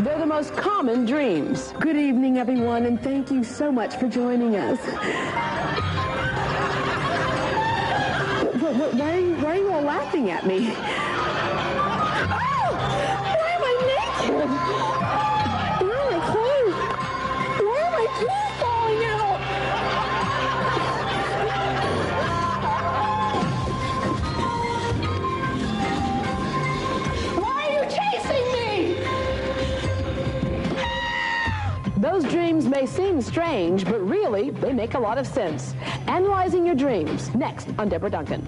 They're the most common dreams. Good evening, everyone, and thank you so much for joining us. Why are you all laughing at me? Oh! Why am I naked? Where are my clothes? Why are my clothes falling out? Why are you chasing me? Those dreams may seem strange, but really, they make a lot of sense. Analyzing your dreams, next on Deborah Duncan.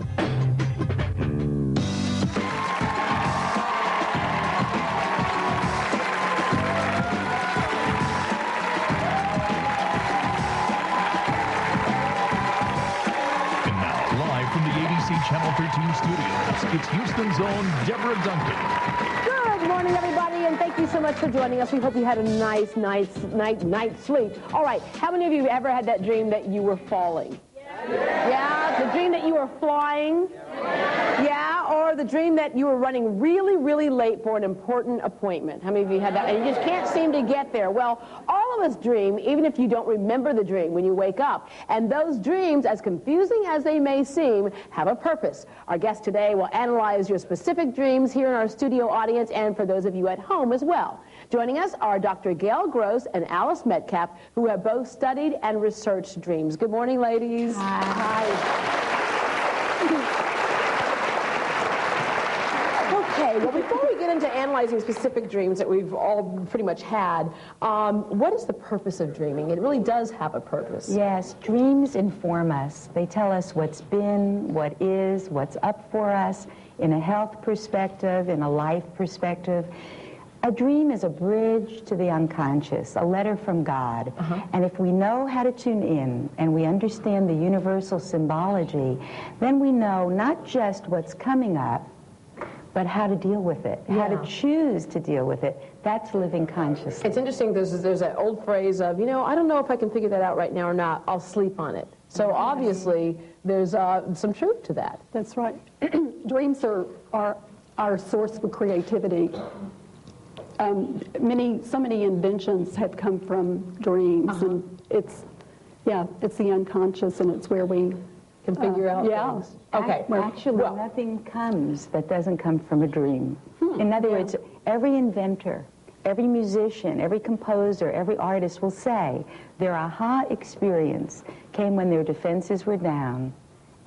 Channel 13 studios, it's Houston's own Deborah Duncan. Good morning, everybody, and thank you so much for joining us. We hope you had a nice night's sleep. All right, how many of you have ever had that dream that you were falling? Yeah, the dream that you were flying? Yeah, or the dream that you were running really, really late for an important appointment. How many of you had that? And you just can't seem to get there. Well, all of us dream, even if you don't remember the dream when you wake up. And those dreams, as confusing as they may seem, have a purpose. Our guest today will analyze your specific dreams here in our studio audience and for those of you at home as well. Joining us are Dr. Gail Gross and Alice Metcalf, who have both studied and researched dreams. Good morning, ladies. Hi. Okay, well, before we get into analyzing specific dreams that we've all pretty much had, what is the purpose of dreaming? It really does have a purpose. Yes, dreams inform us. They tell us what's been, what is, what's up for us in a health perspective, in a life perspective. A dream is a bridge to the unconscious, a letter from God. And if we know how to tune in and we understand the universal symbology, then we know not just what's coming up, but how to deal with it, how to choose to deal with it. That's living consciously. It's interesting, there's that old phrase of, I don't know if I can figure that out right now or not, I'll sleep on it. So obviously, there's some truth to that. That's right. Dreams are our source for creativity. So many inventions have come from dreams, and it's the unconscious, and it's where we can figure out things. Okay. Actually, nothing comes that doesn't come from a dream. In other words, every inventor, every musician, every composer, every artist will say their aha experience came when their defenses were down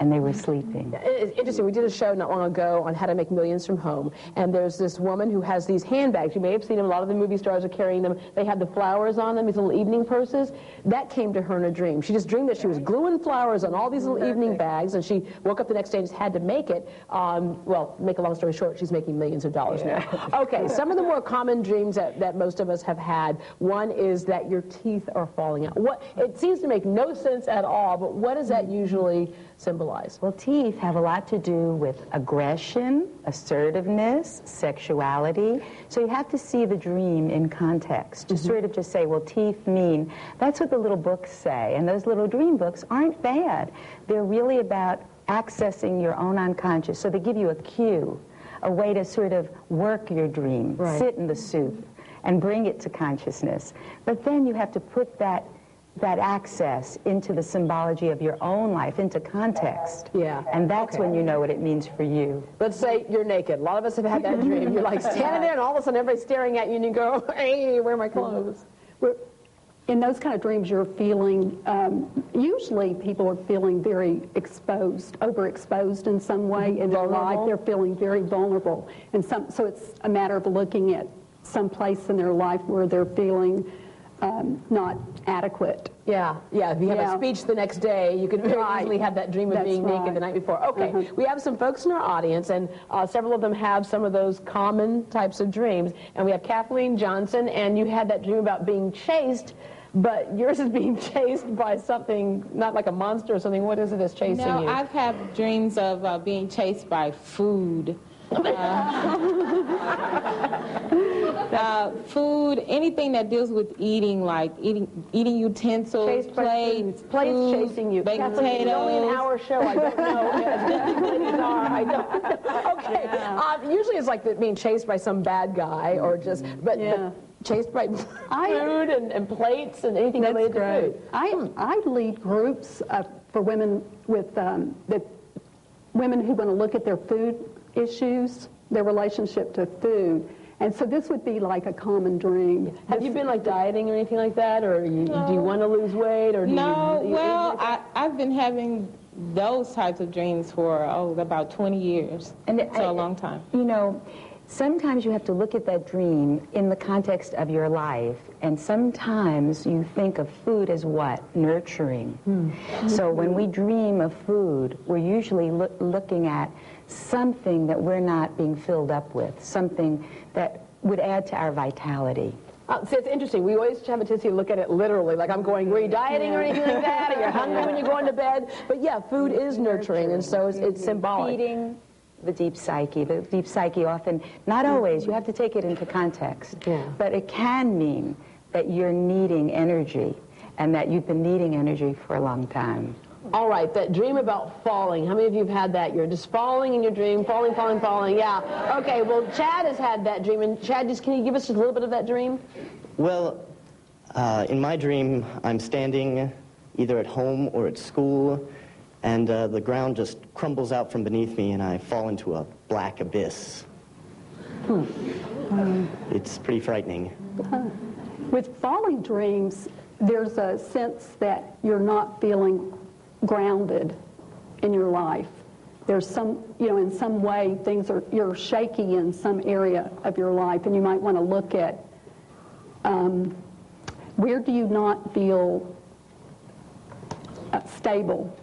and they were sleeping. It's interesting. We did a show not long ago on how to make millions from home, and there's this woman who has these handbags. You may have seen them. A lot of the movie stars are carrying them. They have the flowers on them, these little evening purses. That came to her in a dream. She just dreamed that she was gluing flowers on all these little evening bags, and she woke up the next day and just had to make it. Well, make a long story short, she's making millions of dollars now. Okay, some of the more common dreams that most of us have had. One is that your teeth are falling out. It seems to make no sense at all, but what does that usually symbolize? Well, teeth have a lot to do with aggression, assertiveness, sexuality. So you have to see the dream in context. To sort of just say, well, teeth mean, that's what the little books say. And those little dream books aren't bad. They're really about accessing your own unconscious. So they give you a cue, a way to sort of work your dream, sit in the soup, and bring it to consciousness. But then you have to put that access into the symbology of your own life, into context. Yeah. And that's when you know what it means for you. Let's say you're naked. A lot of us have had that dream. You're like standing there and all of a sudden everybody's staring at you and you go, hey, where are my clothes? In those kind of dreams, you're feeling, usually people are feeling very exposed, overexposed in some way in their life. They're feeling very vulnerable. And so it's a matter of looking at some place in their life where they're feeling not adequate. Yeah. If you have a speech the next day, you could very easily have that dream of being naked the night before. Okay, we have some folks in our audience, and several of them have some of those common types of dreams. And we have Kathleen Johnson, and you had that dream about being chased, but yours is being chased by something, not like a monster or something. What is it that's chasing you? No, I've had dreams of being chased by food. Food, anything that deals with eating, like eating utensils, plates chasing you. Baked Kathleen, potatoes. It's only an hour show. I don't know. I don't. Okay. Usually it's like being chased by some bad guy, or just. But chased by food and plates and anything That's related great. to food. I lead groups for women with women who want to look at their food issues, their relationship to food. And so this would be like a common dream. Have you been like dieting or anything like that, or do you want to lose weight, or do No, you? well, I've been having those types of dreams for about 20 years, so a long time. You know, sometimes you have to look at that dream in the context of your life, and sometimes you think of food as what? Nurturing. So when we dream of food, we're usually looking at something that we're not being filled up with, something that would add to our vitality. See, it's interesting. We always have a tendency to look at it literally, like I'm going, were you dieting or anything like that? Or you're hungry when you're going to bed? But yeah, food is nurturing, and so it's symbolic. Feeding the deep psyche. The deep psyche often, not always, you have to take it into context, but it can mean that you're needing energy, and that you've been needing energy for a long time. All right, that dream about falling. How many of you have had that? You're just falling in your dream, falling, falling, falling. Yeah. Okay, well, Chad has had that dream. And Chad, can you give us just a little bit of that dream? Well, in my dream, I'm standing either at home or at school, and the ground just crumbles out from beneath me, and I fall into a black abyss. It's pretty frightening. With falling dreams, there's a sense that you're not feeling grounded in your life. There's some, in some way, you're shaky in some area of your life, and you might want to look at where do you not feel stable.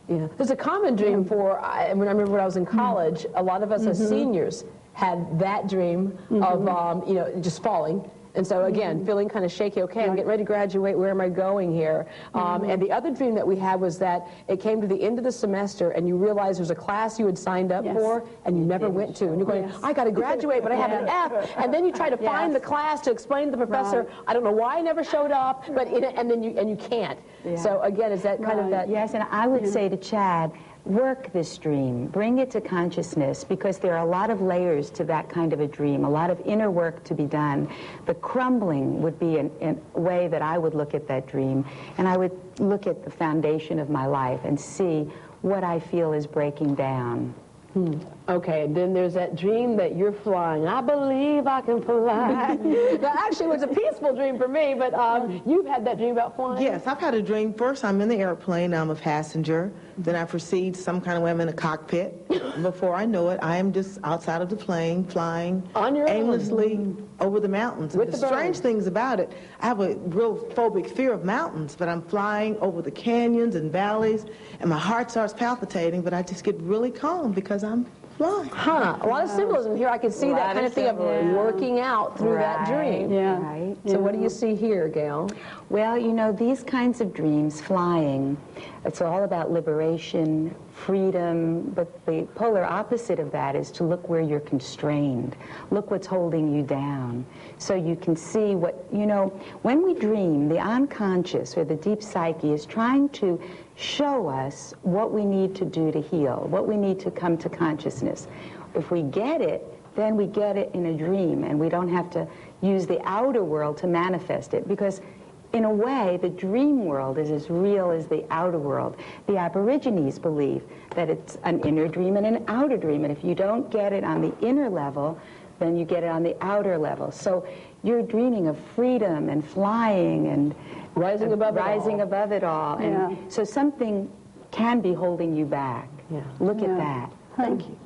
Yeah. There's a common dream when I remember when I was in college, a lot of us as seniors had that dream of, just falling. And so, again, feeling kind of shaky, okay, I'm getting ready to graduate, where am I going here? And the other dream that we had was that it came to the end of the semester and you realized there's a class you had signed up for and you never went to. And you're going, I got to graduate, but I have an F. And then you try to find the class to explain to the professor, I don't know why I never showed up, but and then you can't. So, again, is that kind of that? Yes, and I would say to Chad, work this dream, bring it to consciousness, because there are a lot of layers to that kind of a dream, a lot of inner work to be done. The crumbling would be a way that I would look at that dream, and I would look at the foundation of my life and see what I feel is breaking down. Okay, and then there's that dream that you're flying. I believe I can fly. That actually was a peaceful dream for me, but you've had that dream about flying? Yes, I've had a dream. First, I'm in the airplane. I'm a passenger. Then I proceed some kind of way. I'm in a cockpit. Before I know it, I am just outside of the plane, flying on your aimlessly over the mountains. With the the strange things about it, I have a real phobic fear of mountains, but I'm flying over the canyons and valleys, and my heart starts palpitating, but I just get really calm because I'm flying. A lot of symbolism here. I can see that kind of thing of working out through that dream. Right. So what do you see here, Gail? Well, these kinds of dreams, flying, it's all about liberation, freedom, but the polar opposite of that is to look where you're constrained. Look what's holding you down. So you can see when we dream, the unconscious or the deep psyche is trying to show us what we need to do to heal, what we need to come to consciousness. If we get it, then we get it in a dream, and we don't have to use the outer world to manifest it, because in a way, the dream world is as real as the outer world. The Aborigines believe that it's an inner dream and an outer dream, and if you don't get it on the inner level, then you get it on the outer level. So you're dreaming of freedom and flying and rising above it all. And so something can be holding you back. Look at that. Thank you.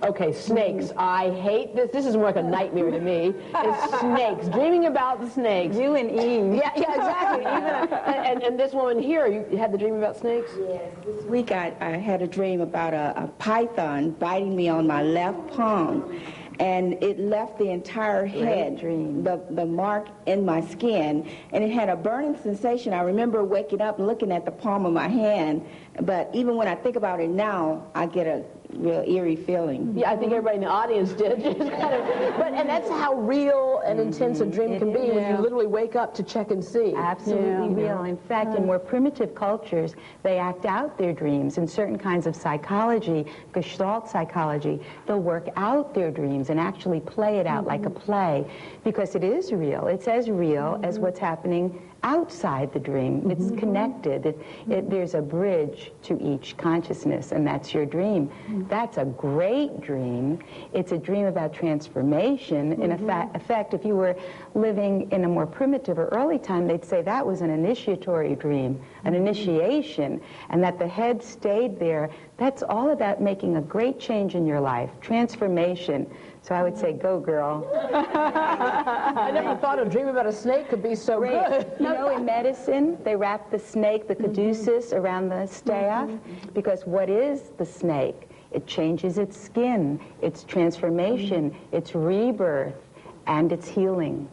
Okay, snakes. I hate this. This is more like a nightmare to me. It's snakes. Dreaming about the snakes. You and Eve. Yeah, exactly. And this woman here, you had the dream about snakes? Yes. This week I had a dream about a python biting me on my left palm. And it left the entire head, the mark in my skin, and it had a burning sensation. I remember waking up and looking at the palm of my hand, but even when I think about it now, I get a real eerie feeling. Yeah, I think everybody in the audience did. And that's how real and intense a dream can be when you literally wake up to check and see. Absolutely real. In fact, in more primitive cultures, they act out their dreams. In certain kinds of psychology, Gestalt psychology, they'll work out their dreams and actually play it out like a play, because it is real. It's as real as what's happening outside the dream. It's connected. There's a bridge to each consciousness, and that's your dream. That's a great dream. It's a dream about transformation. In effect, if you were living in a more primitive or early time, they'd say that was an initiatory dream, an initiation, and that the head stayed there. That's all about making a great change in your life, transformation. So I would say, go, girl. I never thought a dream about a snake could be so good. You know, in medicine, they wrap the snake, the caduceus, around the staff, because what is the snake? It changes its skin, its transformation, its rebirth, and its healing.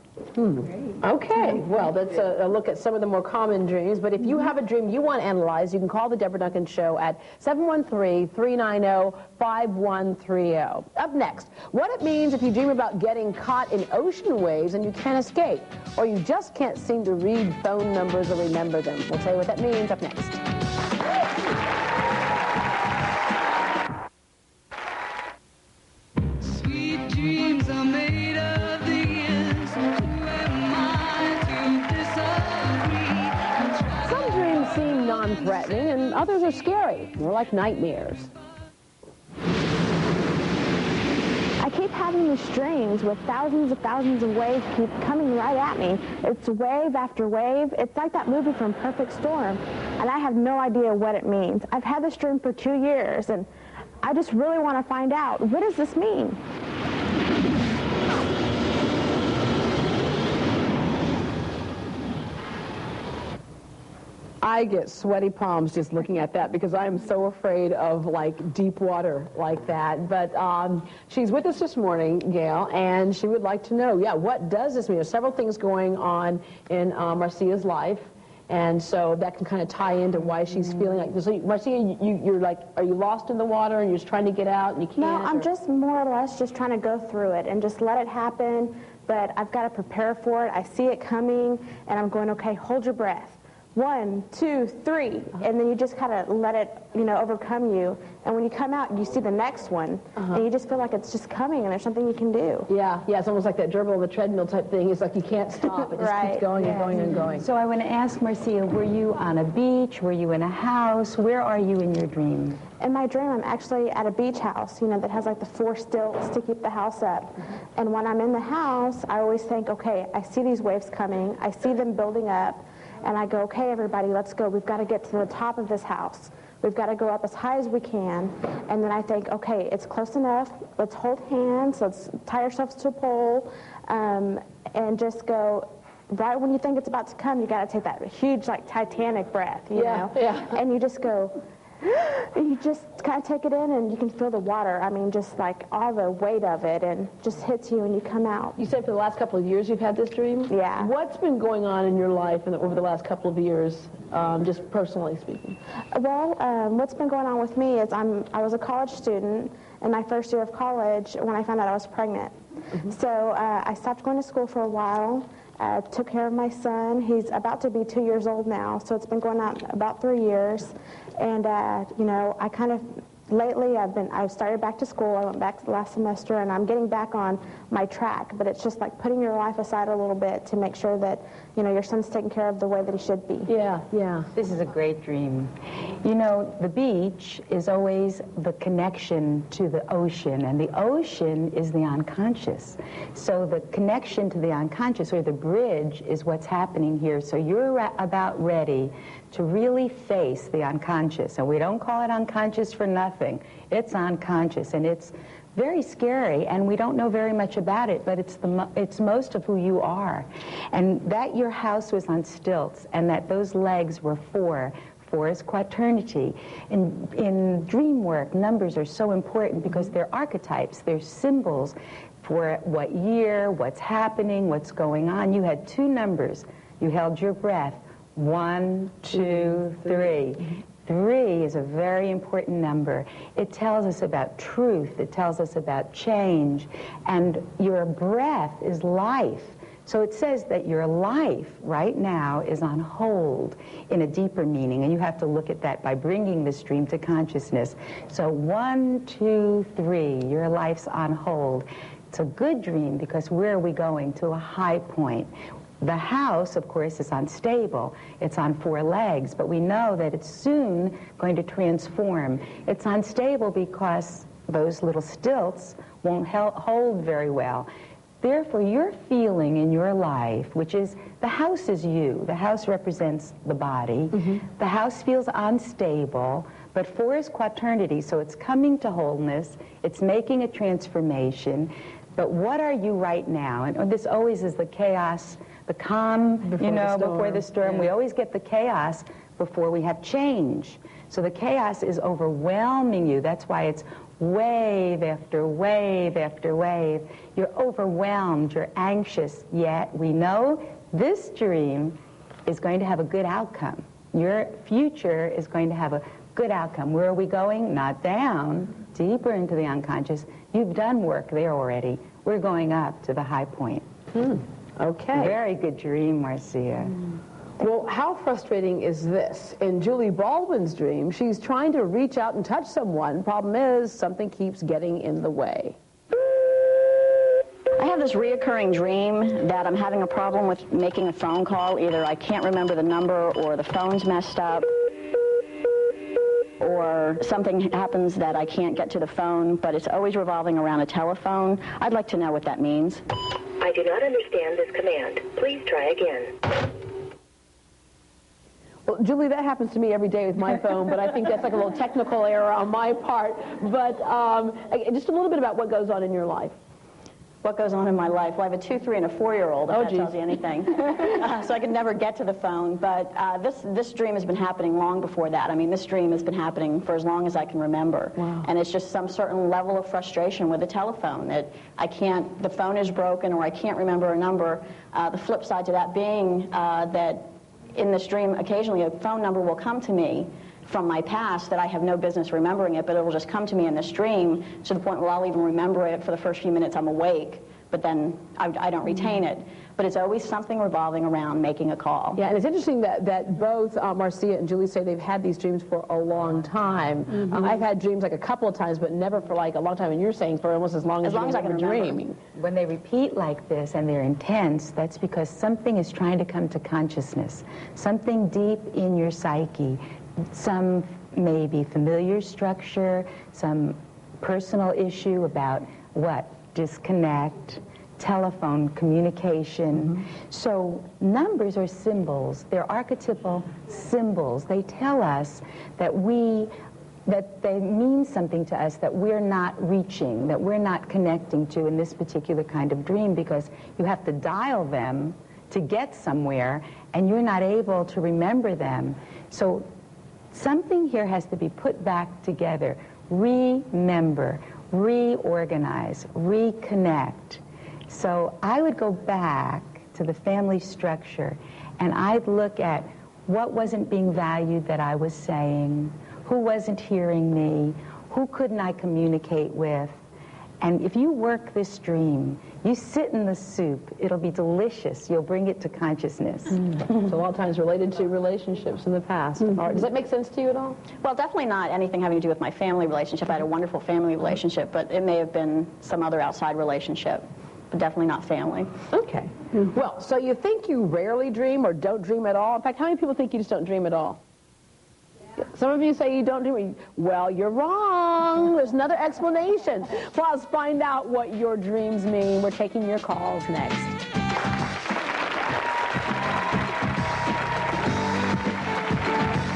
Okay, well, that's a look at some of the more common dreams. But if you have a dream you want to analyze, you can call the Deborah Duncan Show at 713-390-5130. Up next, what it means if you dream about getting caught in ocean waves and you can't escape, or you just can't seem to read phone numbers or remember them. We'll tell you what that means up next. Sweet dreams are made of these. Who am I to disagree? Some dreams seem non-threatening and others are scary, more like nightmares. I keep having these dreams with thousands of waves keep coming right at me. It's wave after wave. It's like that movie from Perfect Storm, and I have no idea what it means. I've had this dream for 2 years, and I just really want to find out, what does this mean? I get sweaty palms just looking at that because I am so afraid of like deep water like that. But she's with us this morning, Gail, and she would like to know, what does this mean? There's several things going on in Marcia's life, and so that can kind of tie into why she's feeling like this. So, Marcia, you're like, are you lost in the water and you're just trying to get out and you can't? No, I'm just more or less just trying to go through it and just let it happen, but I've got to prepare for it. I see it coming, and I'm going, okay, hold your breath. 1, 2, 3, and then you just kind of let it, overcome you. And when you come out, you see the next one, and you just feel like it's just coming, and there's something you can do. Yeah, it's almost like that gerbil on the treadmill type thing. It's like you can't stop. It just keeps going and going and going. So I want to ask Marcia, were you on a beach? Were you in a house? Where are you in your dream? In my dream, I'm actually at a beach house, that has like the 4 stilts to keep the house up. And when I'm in the house, I always think, okay, I see these waves coming. I see them building up. And I go, okay, everybody, let's go. We've got to get to the top of this house. We've got to go up as high as we can. And then I think, okay, it's close enough. Let's hold hands. Let's tie ourselves to a pole and just go. Right when you think it's about to come, you got to take that huge, like, Titanic breath, you know? Yeah. And you just go, and you just kind of take it in, and you can feel the water. I mean, just like all the weight of it, and just hits you, and you come out. You said for the last couple of years you've had this dream? Yeah. What's been going on in your life over the last couple of years, just personally speaking? Well, what's been going on with me is I was a college student in my first year of college when I found out I was pregnant. So I stopped going to school for a while. Took care of my son. He's about to be 2 years old now, so it's been going on about 3 years. And I kind of lately I've started back to school. I went back last semester, and I'm getting back on my track. But it's just like putting your life aside a little bit to make sure that your son's taken care of the way that he should be. Yeah. This is a great dream. The beach is always the connection to the ocean, and the ocean is the unconscious. So the connection to the unconscious, or the bridge, is what's happening here. So you're about ready to really face the unconscious. And we don't call it unconscious for nothing. It's unconscious, and it's very scary, and we don't know very much about it, but it's most of who you are. And that your house was on stilts, and that those legs were 4. 4 is quaternity. In dream work, numbers are so important because they're archetypes, they're symbols for what year, what's happening, what's going on. You had 2 numbers. You held your breath. 1, 2, 3. 3 is a very important number. It tells us about truth. It tells us about change. And your breath is life. So it says that your life right now is on hold in a deeper meaning, and you have to look at that by bringing this dream to consciousness. So 1, 2, 3, your life's on hold. It's a good dream because where are we going? To a high point. The house, of course, is unstable. It's on 4 legs, but we know that it's soon going to transform. It's unstable because those little stilts won't hold very well. Therefore, your feeling in your life, which is, the house is you. The house represents the body. Mm-hmm. The house feels unstable, but 4 is quaternity, so it's coming to wholeness. It's making a transformation. But what are you right now? And this always is the chaos, the calm, before the storm. Yeah. We always get the chaos before we have change. So the chaos is overwhelming you. That's why it's wave after wave after wave. You're overwhelmed, you're anxious, yet we know this dream is going to have a good outcome. Your future is going to have a good outcome. Where are we going? Not down, deeper into the unconscious. You've done work there already. We're going up to the high point. Okay. Very good dream, Marcia. Well, how frustrating is this? In Julie Baldwin's dream, she's trying to reach out and touch someone. Problem is, something keeps getting in the way. I have this reoccurring dream that I'm having a problem with making a phone call. Either I can't remember the number, or the phone's messed up, or something happens that I can't get to the phone, but it's always revolving around a telephone. I'd like to know what that means. I do not understand this command. Please try again. Well, Julie, that happens to me every day with my phone, but I think that's like a little technical error on my part. But just a little bit about what goes on in your life. What goes on in my life? Well, I have a 2, 3, and a 4-year-old, if that tells you anything. So I could never get to the phone. But this dream has been happening long before that. I mean, this dream has been happening for as long as I can remember. Wow. And it's just some certain level of frustration with the telephone. That the phone is broken, or I can't remember a number. The flip side to that being that in this dream, occasionally a phone number will come to me from my past that I have no business remembering it, but it will just come to me in this dream to the point where I'll even remember it for the first few minutes I'm awake, but then I don't retain it. But it's always something revolving around making a call. Yeah, and it's interesting that both Marcia and Julie say they've had these dreams for a long time. Mm-hmm. I've had dreams like a couple of times, but never for like a long time. And you're saying for almost as long as I can dream. When they repeat like this and they're intense, that's because something is trying to come to consciousness. Something deep in your psyche. Some maybe familiar structure, some personal issue about what? Disconnect, telephone communication. Mm-hmm. So numbers are symbols. They're archetypal symbols. They tell us that they mean something to us that we're not reaching, that we're not connecting to in this particular kind of dream, because you have to dial them to get somewhere, and you're not able to remember them. So something here has to be put back together. Remember, reorganize, reconnect. So I would go back to the family structure, and I'd look at what wasn't being valued that I was saying, who wasn't hearing me, who couldn't I communicate with. And if you work this dream, you sit in the soup, it'll be delicious. You'll bring it to consciousness. So a lot of times related to relationships in the past. Mm-hmm. Does that make sense to you at all? Well, definitely not anything having to do with my family relationship. I had a wonderful family relationship, but it may have been some other outside relationship, but definitely not family. Okay. Mm-hmm. Well, so you think you rarely dream or don't dream at all? In fact, how many people think you just don't dream at all? Some of you say you don't dream. Well, you're wrong. There's another explanation. Plus, find out what your dreams mean. We're taking your calls next.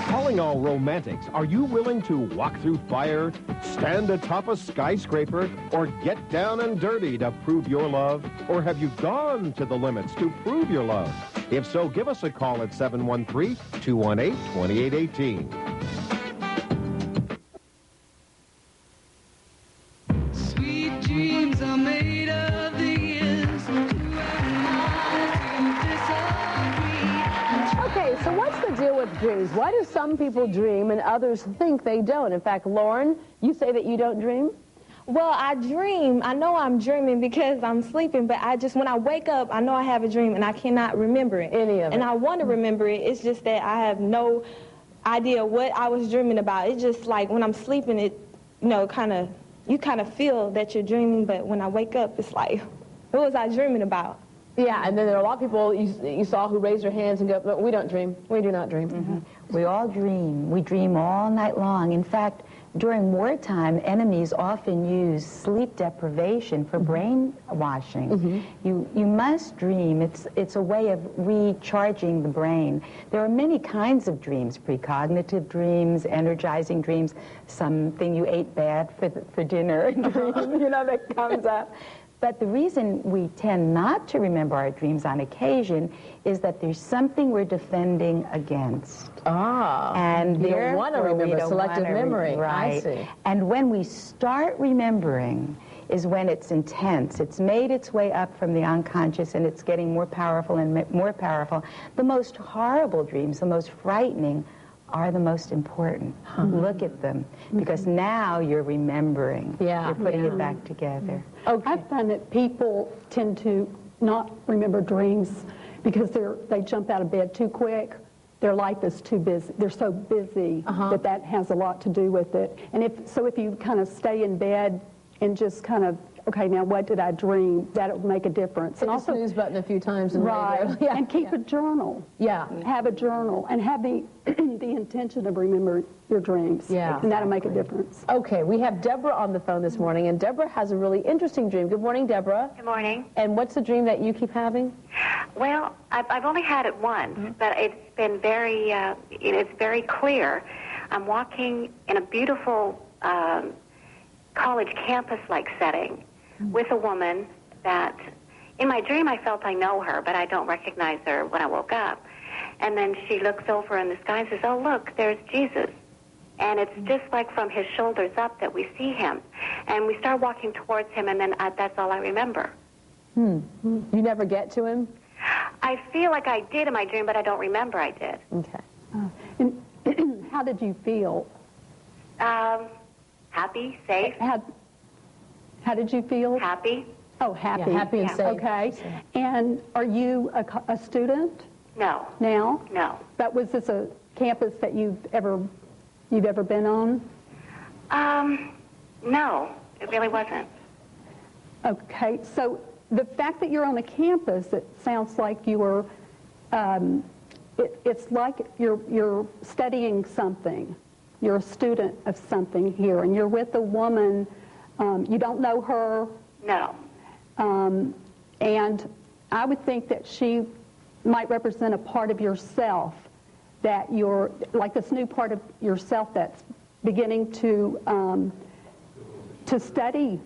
Calling all romantics, are you willing to walk through fire, stand atop a skyscraper, or get down and dirty to prove your love? Or have you gone to the limits to prove your love? If so, give us a call at 713-218-2818. Sweet dreams are made of these. Okay, so what's the deal with with dreams. Why do some people dream and others think they don't? In fact, Lauren, you say that you don't dream? Well, I dream. I know I'm dreaming because I'm sleeping, but when I wake up, I know I have a dream and I cannot remember it. Any of it. And I want to remember it. It's just that I have no idea what I was dreaming about. It's just like when I'm sleeping, it, you kind of feel that you're dreaming, but when I wake up, it's like, what was I dreaming about? Yeah, and then there are a lot of people you saw who raise their hands and go, no, we don't dream. We do not dream. Mm-hmm. We all dream. We dream all night long. In fact, during wartime, enemies often use sleep deprivation for brainwashing. You must dream. It's a way of recharging the brain. There are many kinds of dreams: precognitive dreams, energizing dreams, something you ate bad for dinner dream, that comes up. But the reason we tend not to remember our dreams on occasion is that there's something we're defending against. And you don't want to remember, selective memory. Right. I see. And when we start remembering is when it's intense. It's made its way up from the unconscious and it's getting more powerful and more powerful. The most horrible dreams, the most frightening, are the most important. Look at them, because now you're remembering. Yeah. You're putting it back together. Okay. I find that people tend to not remember dreams because they jump out of bed too quick. Their life is too busy. They're so busy that has a lot to do with it. And if you kind of stay in bed and just kind of, okay, now what did I dream? That'll make a difference. And also snooze button a few times. Right. And keep a journal. Yeah. Have a journal and have the intention of remembering your dreams. Yeah. And that'll make a difference. Okay, we have Deborah on the phone this morning, and Deborah has a really interesting dream. Good morning, Deborah. Good morning. And what's the dream that you keep having? Well, I've only had it once, but it's been very, it's very clear. I'm walking in a beautiful college campus-like setting with a woman that, in my dream, I felt I know her, but I don't recognize her when I woke up. And then she looks over in the sky and says, oh, look, there's Jesus. And it's just like from his shoulders up that we see him. And we start walking towards him, and then that's all I remember. You never get to him? I feel like I did in my dream, but I don't remember I did. Okay. And how did you feel? Happy, safe. How did you feel? Happy. Oh, happy. Yeah, happy and safe. Okay. And are you a student? No. Now? No. But was this a campus that you've ever been on? No, it really wasn't. Okay. So the fact that you're on a campus, it sounds like you were. It's like you're studying something. You're a student of something here, and you're with a woman. You don't know her. No. And I would think that she might represent a part of yourself that you're, like this new part of yourself that's beginning to study.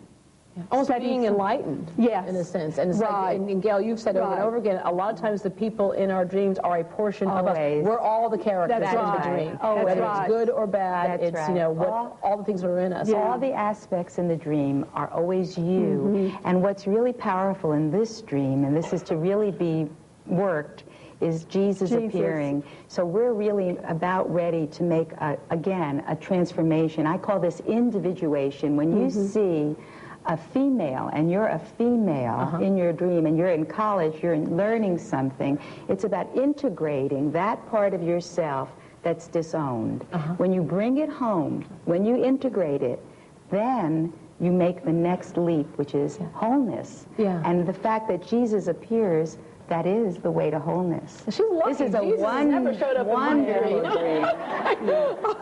Almost being enlightened, yes, in a sense. And, right. And Gail, you've said over and over again, a lot of times the people in our dreams are a portion of us. We're all the characters in the dream. Whether it's good or bad, it's all the things that are in us. All the aspects in the dream are always you. And what's really powerful in this dream, and this is to really be worked, is Jesus appearing. So we're really about ready to make, again, a transformation. I call this individuation. When you see a female, and you're a female in your dream, and you're in college, you're learning something, it's about integrating that part of yourself that's disowned. When you bring it home, when you integrate it, then you make the next leap, which is wholeness. And the fact that Jesus appears, that is the way to wholeness. She's lucky. This is a wonderful dream.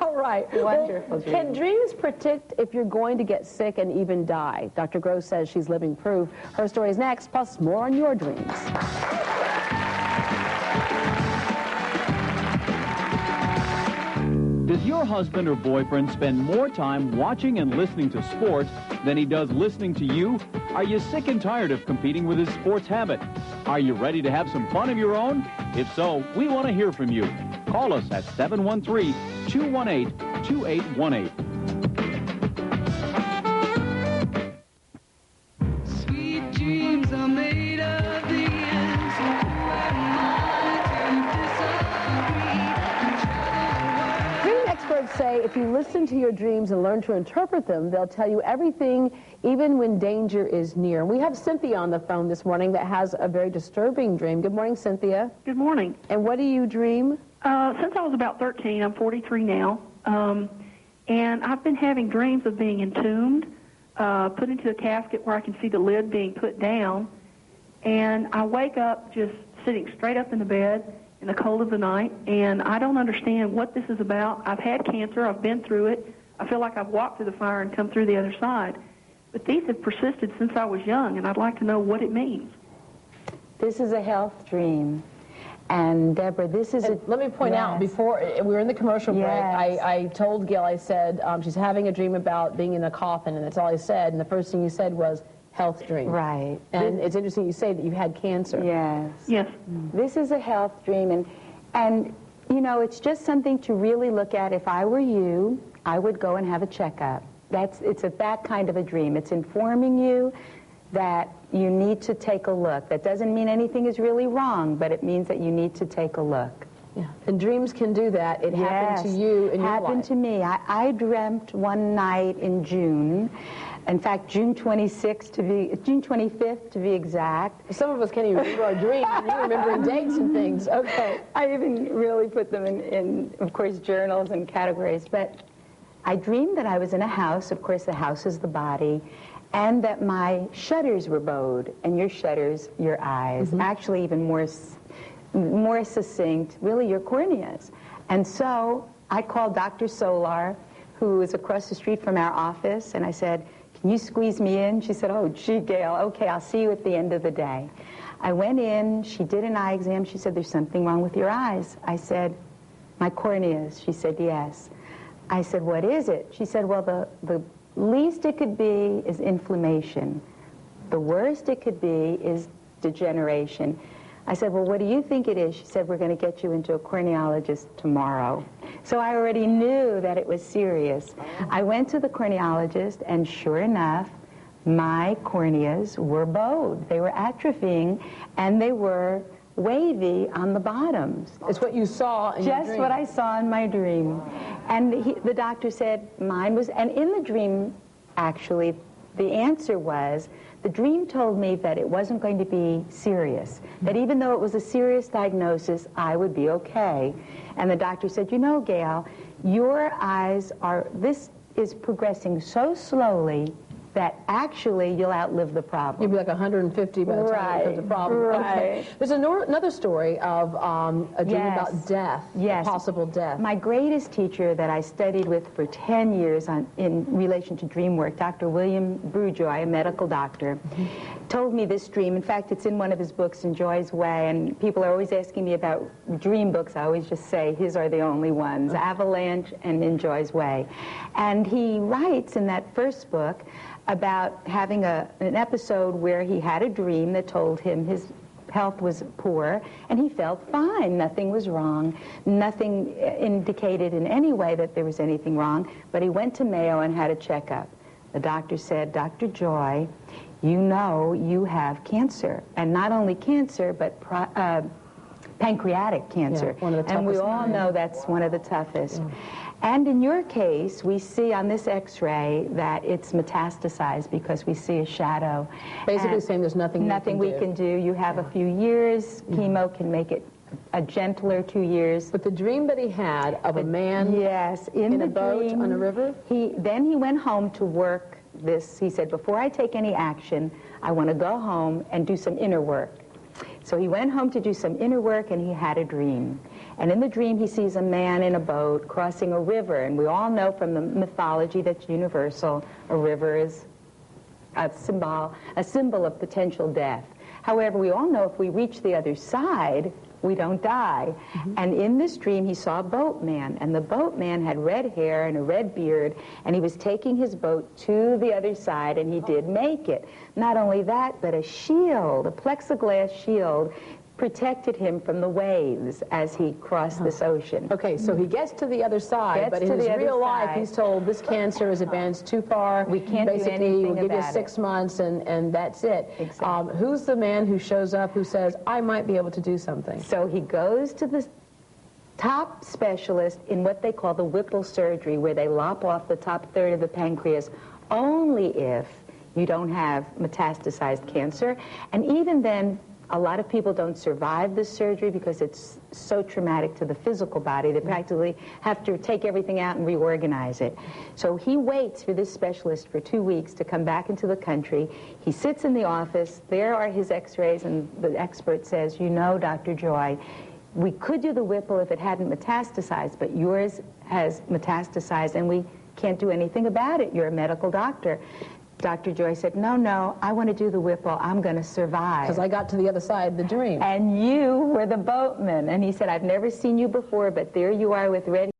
All right. Wonderful dream. Can dreams predict if you're going to get sick and even die? Dr. Gross says she's living proof. Her story is next, plus more on your dreams. Does your husband or boyfriend spend more time watching and listening to sports than he does listening to you? Are you sick and tired of competing with his sports habit? Are you ready to have some fun of your own? If so, we want to hear from you. Call us at 713-218-2818. Sweet dreams are made of these. Who am I to disagree? if you listen to your dreams and learn to interpret them, they'll tell you everything, even when danger is near. And we have Cynthia on the phone this morning that has a very disturbing dream. Good morning, Cynthia. Good morning. And what do you dream? Since I was about 13, I'm 43 now, and I've been having dreams of being entombed, put into a casket where I can see the lid being put down, and I wake up just sitting straight up in the bed in the cold of the night, and I don't understand what this is about. I've had cancer. I've been through it. I feel like I've walked through the fire and come through the other side. But these have persisted since I was young, and I'd like to know what it means. This is a health dream. And Deborah, this is let me point out, before we were in the commercial break, I told Gail, I said, she's having a dream about being in a coffin, and that's all I said, and the first thing you said was health dream. Right. And it's interesting you say that you had cancer. Yes. Yes. This is a health dream, and you know, it's just something to really look at. If I were you, I would go and have a checkup. It's that kind of a dream. It's informing you that you need to take a look. That doesn't mean anything is really wrong, but it means that you need to take a look. Yeah. And dreams can do that. It happened to you in your life. Happened to me. I dreamt one night in June. In fact, June 25th to be exact. Some of us can't even remember our dreams, and you're remembering dates and things. Okay. I even really put them in, of course, journals and categories. But I dreamed that I was in a house. Of course, the house is the body. And that my shutters were bowed, and your shutters, your eyes. Actually, even more succinct, really your corneas. And so I called Dr. Solar, who is across the street from our office, and I said, "Can you squeeze me in?" She said, "Oh, gee, Gail, okay, I'll see you at the end of the day." I went in, she did an eye exam, she said, "There's something wrong with your eyes." I said, "My corneas." She said, "Yes." I said, "What is it?" She said, "Well, the least it could be is inflammation. The worst it could be is degeneration." I said, "Well, what do you think it is?" She said, "We're going to get you into a corneologist tomorrow." So I already knew that it was serious. I went to the corneologist, and sure enough, my corneas were bowed. They were atrophying, and they were wavy on the bottoms. It's what you saw in your dream. Just what I saw in my dream. And the doctor said mine was, and in the dream, actually, the answer was, the dream told me that it wasn't going to be serious, that even though it was a serious diagnosis, I would be okay. And the doctor said, "You know, Gail, your eyes this is progressing so slowly that actually you'll outlive the problem." You'll be like 150 by the time it becomes a problem. Right. Okay. There's another story of a dream about death, possible death. My greatest teacher that I studied with for 10 years in relation to dream work, Dr. William Brujoy, a medical doctor, told me this dream. In fact, it's in one of his books, In Joy's Way, and people are always asking me about dream books. I always just say his are the only ones, Avalanche and In Joy's Way. And he writes in that first book about having an episode where he had a dream that told him his health was poor, and he felt fine. Nothing was wrong. Nothing indicated in any way that there was anything wrong, but he went to Mayo and had a checkup. The doctor said, "Dr. Joy, you know you have cancer, and not only cancer, but pancreatic cancer." Yeah, one of the and we toughest all ones. know that's one of the toughest. And in your case, we see on this x-ray that it's metastasized because we see a shadow. Basically saying there's nothing we can do. You have a few years. Chemo can make it a gentler 2 years. But the dream that he had of a man in a boat on a river? Then he went home to work this. He said, "Before I take any action, I want to go home and do some inner work." So he went home to do some inner work, and he had a dream. And in the dream, he sees a man in a boat crossing a river. And we all know from the mythology that's universal, a river is a symbol of potential death. However, we all know if we reach the other side, we don't die. And in this dream, he saw a boatman, and the boatman had red hair and a red beard, and he was taking his boat to the other side, and he did make it. Not only that, but a shield, a plexiglass shield, protected him from the waves as he crossed this ocean. Okay, so he gets to the other side, but in his real life, he's told this cancer has advanced too far. We can't do Basically, anything we'll give you about 6 months, and that's it. Exactly. Who's the man who shows up who says, "I might be able to do something"? So he goes to the top specialist in what they call the Whipple surgery, where they lop off the top third of the pancreas only if you don't have metastasized cancer. And even then, a lot of people don't survive this surgery because it's so traumatic to the physical body. They practically have to take everything out and reorganize it. So he waits for this specialist for 2 weeks to come back into the country. He sits in the office. There are his x-rays, and the expert says, you know, Dr. Joy, we could do the Whipple if it hadn't metastasized, but yours has metastasized, and we can't do anything about it. You're a medical doctor. Dr. Joy said, no, I want to do the Whipple. I'm going to survive. Because I got to the other side of the dream. And you were the boatman. And he said, I've never seen you before, but there you are with red